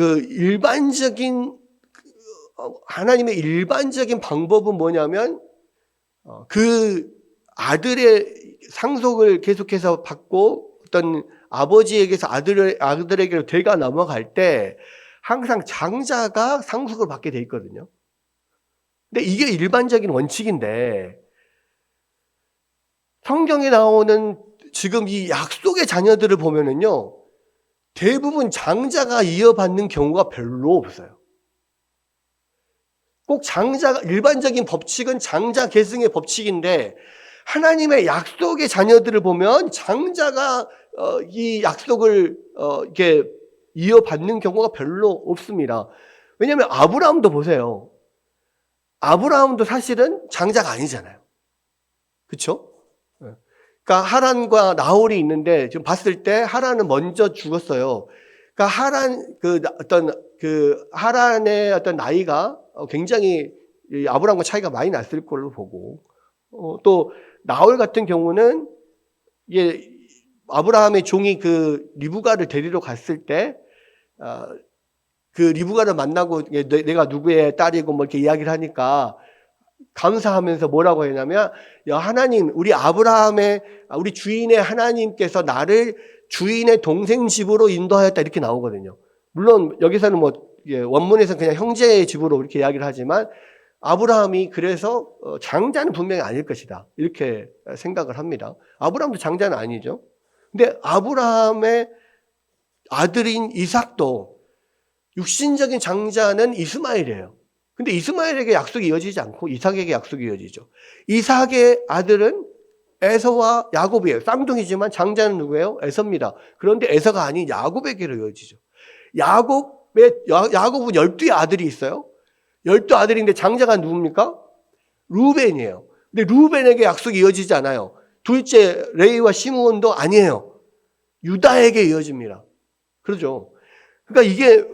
S1: 하나님의 일반적인 방법은 뭐냐면, 그 아들의 상속을 계속해서 받고 어떤 아버지에게서 아들에게로 되가 넘어갈 때 항상 장자가 상속을 받게 돼 있거든요. 근데 이게 일반적인 원칙인데 성경에 나오는 지금 이 약속의 자녀들을 보면은요, 대부분 장자가 이어받는 경우가 별로 없어요. 꼭 일반적인 법칙은 장자 계승의 법칙인데 하나님의 약속의 자녀들을 보면 장자가 이 약속을 이렇게 이어받는 경우가 별로 없습니다. 왜냐하면 아브라함도 보세요. 아브라함도 사실은 장자가 아니잖아요. 그렇죠? 그러니까 하란과 나홀이 있는데 지금 봤을 때 하란은 먼저 죽었어요. 그러니까 하란의 어떤 나이가 굉장히 아브라함과 차이가 많이 났을 걸로 보고 또 나홀 같은 경우는 아브라함의 종이 그 리브가를 데리러 갔을 때 그 리브가를 만나고 내가 누구의 딸이고 뭐 이렇게 이야기를 하니까 감사하면서 뭐라고 했냐면 야 하나님 우리 주인의 하나님께서 나를 주인의 동생 집으로 인도하였다 이렇게 나오거든요. 물론 여기서는 뭐 원문에서는 그냥 형제의 집으로 이렇게 이야기를 하지만 아브라함이 그래서 장자는 분명히 아닐 것이다 이렇게 생각을 합니다. 아브라함도 장자는 아니죠. 근데 아브라함의 아들인 이삭도 육신적인 장자는 이스마엘이에요. 근데 이스마엘에게 약속이 이어지지 않고 이삭에게 약속이 이어지죠. 이삭의 아들은 에서와 야곱이에요. 쌍둥이지만 장자는 누구예요? 에서입니다. 그런데 에서가 아닌 야곱에게로 이어지죠. 야곱은 12의 아들이 있어요. 12아들인데 장자가 누굽니까? 루벤이에요. 근데 루벤에게 약속이 이어지지 않아요. 둘째 레위와 시므온도 아니에요. 유다에게 이어집니다. 그렇죠? 그러니까 이게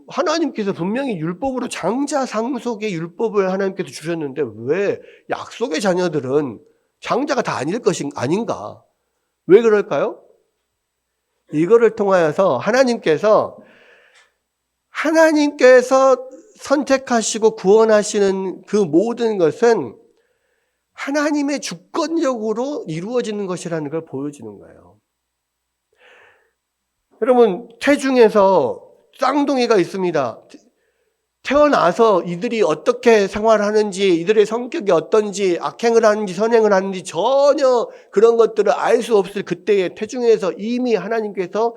S1: 하나님께서 분명히 율법으로 장자 상속의 율법을 하나님께서 주셨는데 왜 약속의 자녀들은 장자가 다 아닌가? 왜 그럴까요? 이거를 통하여서 하나님께서 선택하시고 구원하시는 그 모든 것은 하나님의 주권적으로 이루어지는 것이라는 걸 보여주는 거예요. 여러분, 태중에서 쌍둥이가 있습니다. 태어나서 이들이 어떻게 생활하는지, 이들의 성격이 어떤지, 악행을 하는지, 선행을 하는지 전혀 그런 것들을 알 수 없을 그때의 태중에서 이미 하나님께서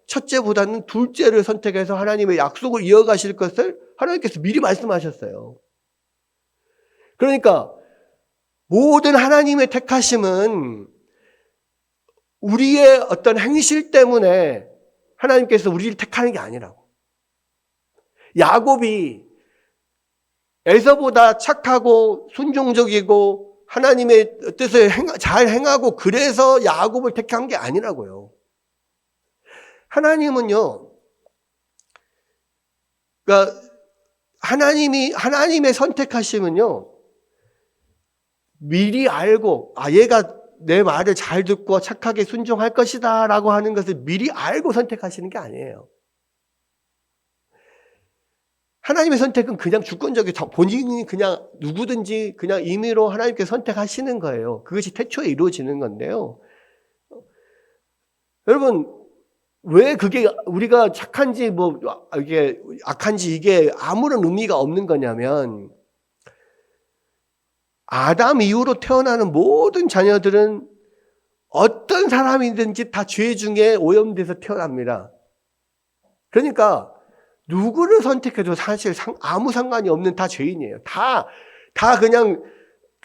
S1: 첫째보다는 둘째를 선택해서 하나님의 약속을 이어가실 것을 하나님께서 미리 말씀하셨어요. 그러니까 모든 하나님의 택하심은 우리의 어떤 행실 때문에 하나님께서 우리를 택하는 게 아니라고. 야곱이 에서보다 착하고 순종적이고 하나님의 뜻을 잘 행하고 그래서 야곱을 택한 게 아니라고요. 하나님은요, 그러니까 하나님의 선택하심은요, 미리 알고, 얘가 내 말을 잘 듣고 착하게 순종할 것이다 라고 하는 것을 미리 알고 선택하시는 게 아니에요. 하나님의 선택은 그냥 주권적인, 본인이 그냥 누구든지 그냥 임의로 하나님께 선택하시는 거예요. 그것이 태초에 이루어지는 건데요. 여러분, 왜 그게 우리가 착한지 이게 악한지 이게 아무런 의미가 없는 거냐면 아담 이후로 태어나는 모든 자녀들은 어떤 사람이든지 다 죄 중에 오염돼서 태어납니다. 그러니까 누구를 선택해도 사실 아무 상관이 없는 다 죄인이에요. 다 그냥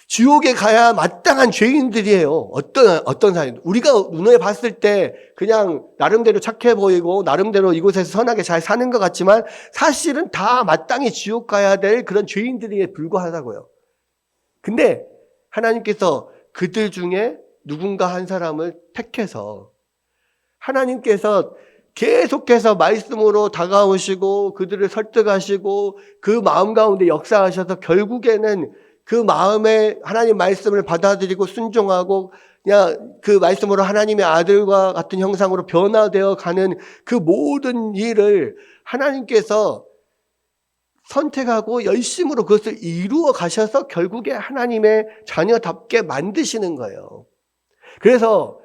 S1: 지옥에 가야 마땅한 죄인들이에요. 어떤 사람. 우리가 눈에 봤을 때 그냥 나름대로 착해 보이고 나름대로 이곳에서 선하게 잘 사는 것 같지만 사실은 다 마땅히 지옥 가야 될 그런 죄인들에 불과하다고요. 근데 하나님께서 그들 중에 누군가 한 사람을 택해서 하나님께서 계속해서 말씀으로 다가오시고 그들을 설득하시고 그 마음 가운데 역사하셔서 결국에는 그 마음에 하나님 말씀을 받아들이고 순종하고 그냥 그 말씀으로 하나님의 아들과 같은 형상으로 변화되어 가는 그 모든 일을 하나님께서 선택하고 열심으로 그것을 이루어 가셔서 결국에 하나님의 자녀답게 만드시는 거예요. 그래서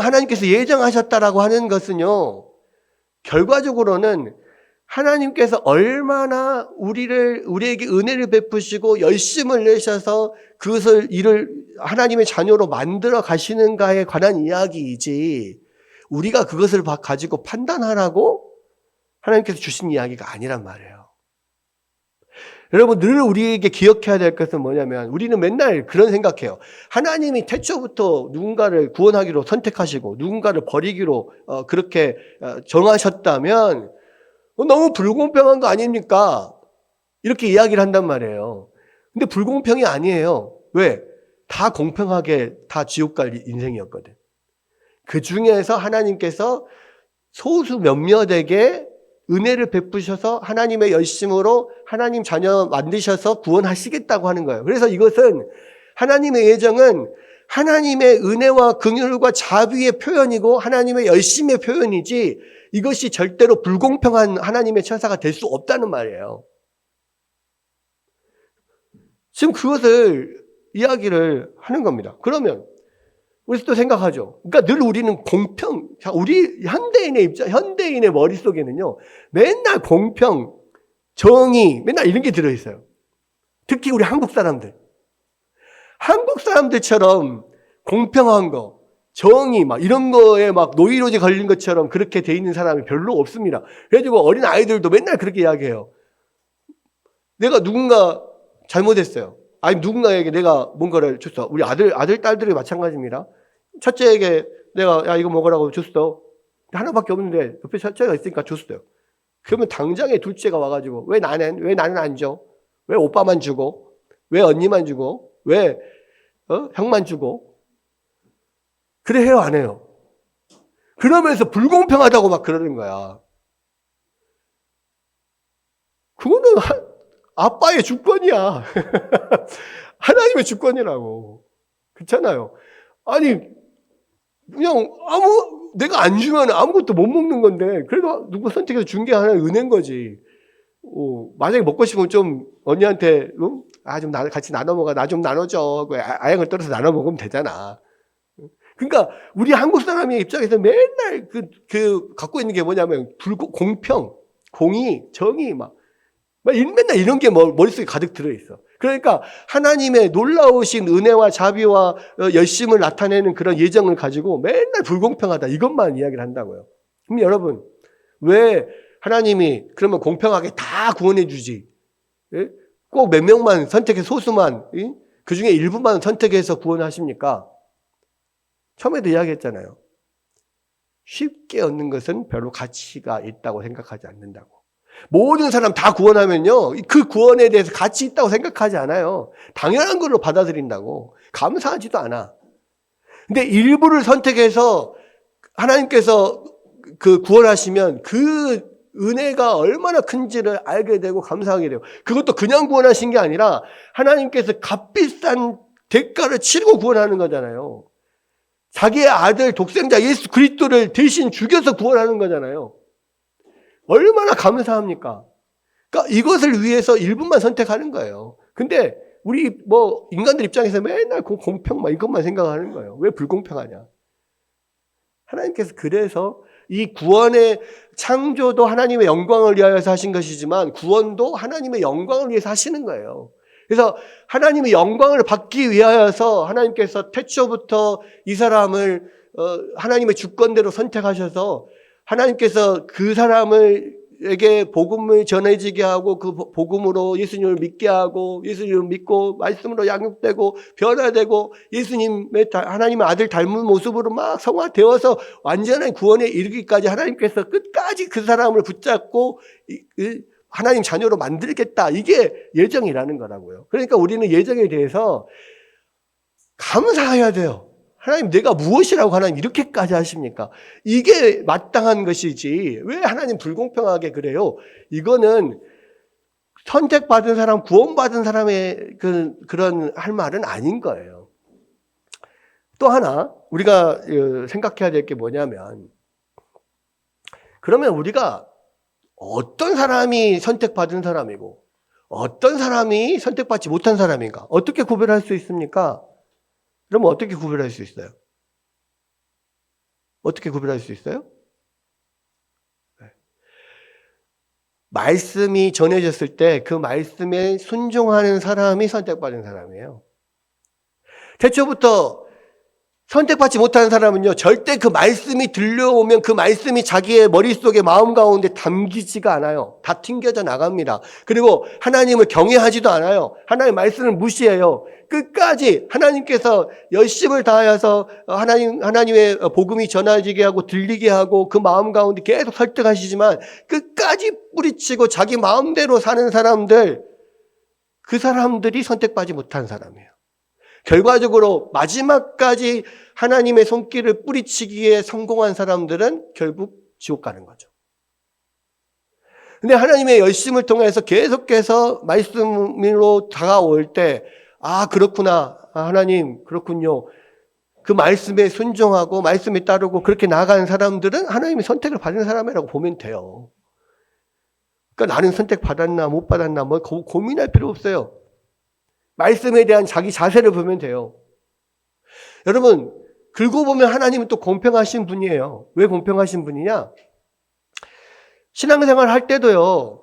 S1: 하나님께서 예정하셨다라고 하는 것은요, 결과적으로는 하나님께서 얼마나 우리에게 은혜를 베푸시고 열심을 내셔서 하나님의 자녀로 만들어 가시는가에 관한 이야기이지, 우리가 그것을 가지고 판단하라고 하나님께서 주신 이야기가 아니란 말이에요. 여러분, 늘 우리에게 기억해야 될 것은 뭐냐면, 우리는 맨날 그런 생각해요. 하나님이 태초부터 누군가를 구원하기로 선택하시고 누군가를 버리기로 그렇게 정하셨다면 너무 불공평한 거 아닙니까? 이렇게 이야기를 한단 말이에요. 근데 불공평이 아니에요. 왜? 다 공평하게 다 지옥 갈 인생이었거든. 그 중에서 하나님께서 소수 몇몇에게 은혜를 베푸셔서 하나님의 열심으로 하나님 자녀 만드셔서 구원하시겠다고 하는 거예요. 그래서 이것은 하나님의 예정은 하나님의 은혜와 긍휼과 자비의 표현이고 하나님의 열심의 표현이지 이것이 절대로 불공평한 하나님의 처사가 될 수 없다는 말이에요. 지금 그것을 이야기를 하는 겁니다. 그러면 우리 또 생각하죠. 그러니까 늘 우리는 우리 현대인의 머릿속에는요, 맨날 공평, 정의, 맨날 이런 게 들어있어요. 특히 우리 한국 사람들처럼 공평한 거, 정의 이런 거에 노이로제 걸린 것처럼 그렇게 돼 있는 사람이 별로 없습니다. 그래가지고 어린 아이들도 맨날 그렇게 이야기해요. 내가 누군가 잘못했어요. 아니 누군가에게 내가 뭔가를 줬어. 우리 아들 딸들이 마찬가지입니다. 첫째에게 내가 야 이거 먹으라고 줬어. 하나밖에 없는데 옆에 첫째가 있으니까 줬어요. 그러면 당장에 둘째가 와가지고 왜 나는 안 줘? 왜 오빠만 주고? 왜 언니만 주고? 왜 형만 주고? 그래 해요 안 해요? 그러면서 불공평하다고 막 그러는 거야. 그거는 아빠의 주권이야. 하나님의 주권이라고. 그렇잖아요. 아니 그냥 내가 안 주면 아무것도 못 먹는 건데 그래도 누구 선택해서 준 게 하나 은혜인 거지. 만약에 먹고 싶으면 좀 언니한테 좀 같이 나눠 먹어. 나 좀 나눠줘. 아양을 떨어서 나눠 먹으면 되잖아. 그러니까 우리 한국 사람의 입장에서 맨날 갖고 있는 게 뭐냐면 공평, 공의, 정의 맨날 이런 게 머릿속에 가득 들어있어. 그러니까 하나님의 놀라우신 은혜와 자비와 열심을 나타내는 그런 예정을 가지고 맨날 불공평하다 이것만 이야기를 한다고요. 그럼 여러분 왜 하나님이 그러면 공평하게 다 구원해 주지? 꼭 몇 명만 선택해서 소수만 그 중에 일부만 선택해서 구원하십니까? 처음에도 이야기했잖아요. 쉽게 얻는 것은 별로 가치가 있다고 생각하지 않는다고. 모든 사람 다 구원하면요, 그 구원에 대해서 가치 있다고 생각하지 않아요. 당연한 걸로 받아들인다고. 감사하지도 않아. 근데 일부를 선택해서 하나님께서 구원하시면 그 은혜가 얼마나 큰지를 알게 되고 감사하게 돼요. 그것도 그냥 구원하신 게 아니라 하나님께서 값비싼 대가를 치르고 구원하는 거잖아요. 자기의 아들 독생자 예수 그리스도를 대신 죽여서 구원하는 거잖아요. 얼마나 감사합니까? 그러니까 이것을 위해서 일부만 선택하는 거예요. 근데 우리 인간들 입장에서 맨날 공평 이것만 생각하는 거예요. 왜 불공평하냐? 하나님께서 그래서 이 구원의 창조도 하나님의 영광을 위하여서 하신 것이지만 구원도 하나님의 영광을 위해서 하시는 거예요. 그래서 하나님의 영광을 받기 위하여서 하나님께서 태초부터 이 사람을 하나님의 주권대로 선택하셔서 하나님께서 그 사람에게 복음을 전해지게 하고 그 복음으로 예수님을 믿게 하고 예수님을 믿고 말씀으로 양육되고 변화되고 예수님의 하나님의 아들 닮은 모습으로 막 성화되어서 완전한 구원에 이르기까지 하나님께서 끝까지 그 사람을 붙잡고 하나님 자녀로 만들겠다. 이게 예정이라는 거라고요. 그러니까 우리는 예정에 대해서 감사해야 돼요. 하나님 내가 무엇이라고 하나님 이렇게까지 하십니까? 이게 마땅한 것이지 왜 하나님 불공평하게 그래요? 이거는 선택받은 사람, 구원받은 사람의 그런 할 말은 아닌 거예요. 또 하나 우리가 생각해야 될 게 뭐냐면 그러면 우리가 어떤 사람이 선택받은 사람이고 어떤 사람이 선택받지 못한 사람인가? 어떻게 구별할 수 있습니까? 그러면 어떻게 구별할 수 있어요? 어떻게 구별할 수 있어요? 네. 말씀이 전해졌을 때 그 말씀에 순종하는 사람이 선택받은 사람이에요. 태초부터 선택받지 못하는 사람은요, 절대 그 말씀이 들려오면 그 말씀이 자기의 머릿속에 마음 가운데 담기지가 않아요. 다 튕겨져 나갑니다. 그리고 하나님을 경외하지도 않아요. 하나님의 말씀을 무시해요. 끝까지 하나님께서 열심을 다하여서 하나님의 복음이 전해지게 하고 들리게 하고 그 마음 가운데 계속 설득하시지만 끝까지 뿌리치고 자기 마음대로 사는 사람들, 그 사람들이 선택받지 못한 사람이에요. 결과적으로 마지막까지 하나님의 손길을 뿌리치기에 성공한 사람들은 결국 지옥 가는 거죠. 근데 하나님의 열심을 통해서 계속해서 말씀으로 다가올 때, 아, 그렇구나. 아, 하나님, 그렇군요. 그 말씀에 순종하고 말씀에 따르고 그렇게 나아가는 사람들은 하나님의 선택을 받은 사람이라고 보면 돼요. 그러니까 나는 선택받았나 못 받았나 뭐 고민할 필요 없어요. 말씀에 대한 자기 자세를 보면 돼요. 여러분, 긁고 보면 하나님은 또 공평하신 분이에요. 왜 공평하신 분이냐? 신앙생활 할 때도요,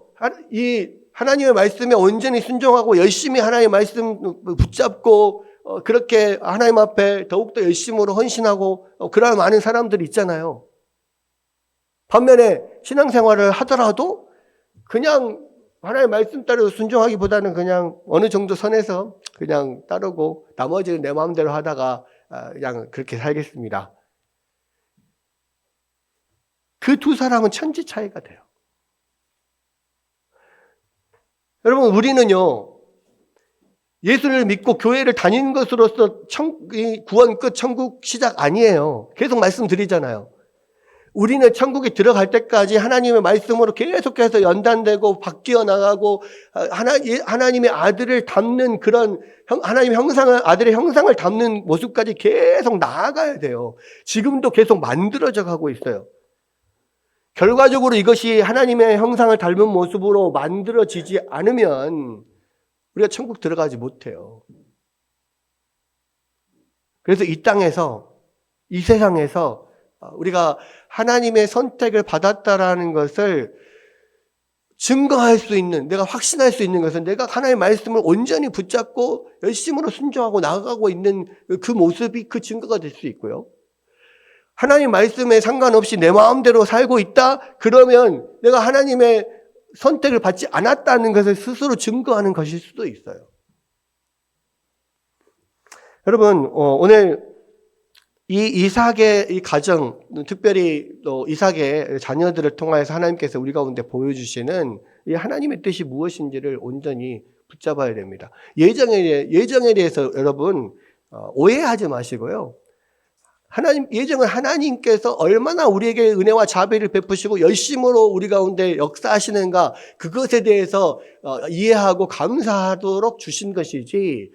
S1: 이 하나님의 말씀에 온전히 순종하고 열심히 하나님의 말씀 붙잡고 그렇게 하나님 앞에 더욱더 열심으로 헌신하고 그러한 많은 사람들이 있잖아요. 반면에 신앙생활을 하더라도 그냥 하나님의 말씀 따라 순종하기보다는 그냥 어느 정도 선에서 그냥 따르고 나머지는 내 마음대로 하다가 그냥 그렇게 살겠습니다. 그 두 사람은 천지 차이가 돼요. 여러분, 우리는요, 예수를 믿고 교회를 다니는 것으로서 구원 끝, 천국 시작 아니에요. 계속 말씀드리잖아요. 우리는 천국에 들어갈 때까지 하나님의 말씀으로 계속해서 연단되고 바뀌어 나가고 하나님의 아들을 담는 그런 하나님의 아들의 형상을 담는 모습까지 계속 나아가야 돼요. 지금도 계속 만들어져 가고 있어요. 결과적으로 이것이 하나님의 형상을 닮은 모습으로 만들어지지 않으면 우리가 천국 들어가지 못해요. 그래서 이 땅에서, 이 세상에서 우리가 하나님의 선택을 받았다라는 것을 증거할 수 있는, 내가 확신할 수 있는 것은 내가 하나님의 말씀을 온전히 붙잡고 열심으로 순종하고 나아가고 있는 그 모습이 그 증거가 될 수 있고요. 하나님 말씀에 상관없이 내 마음대로 살고 있다? 그러면 내가 하나님의 선택을 받지 않았다는 것을 스스로 증거하는 것일 수도 있어요. 여러분, 오늘 이 이삭의 이 가정, 특별히 또 이삭의 자녀들을 통해서 하나님께서 우리 가운데 보여주시는 이 하나님의 뜻이 무엇인지를 온전히 붙잡아야 됩니다. 예정에 대해서 여러분 오해하지 마시고요. 예정은 하나님께서 얼마나 우리에게 은혜와 자비를 베푸시고 열심으로 우리 가운데 역사하시는가, 그것에 대해서 이해하고 감사하도록 주신 것이지,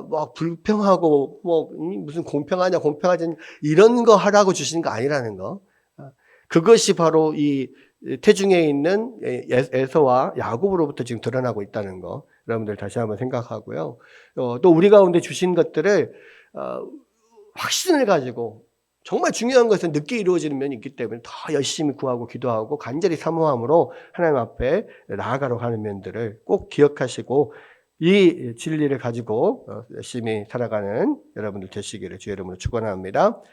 S1: 뭐 불평하고 뭐 무슨 공평하냐 공평하지 이런 거 하라고 주시는 거 아니라는 거. 그것이 바로 이 태중에 있는 에서와 야곱으로부터 지금 드러나고 있다는 거, 여러분들 다시 한번 생각하고요. 또 우리 가운데 주신 것들을 확신을 가지고, 정말 중요한 것은 늦게 이루어지는 면이 있기 때문에 더 열심히 구하고 기도하고 간절히 사모함으로 하나님 앞에 나아가려고 하는 면들을 꼭 기억하시고, 이 진리를 가지고 열심히 살아가는 여러분들 되시기를 주의 이름으로 축원합니다.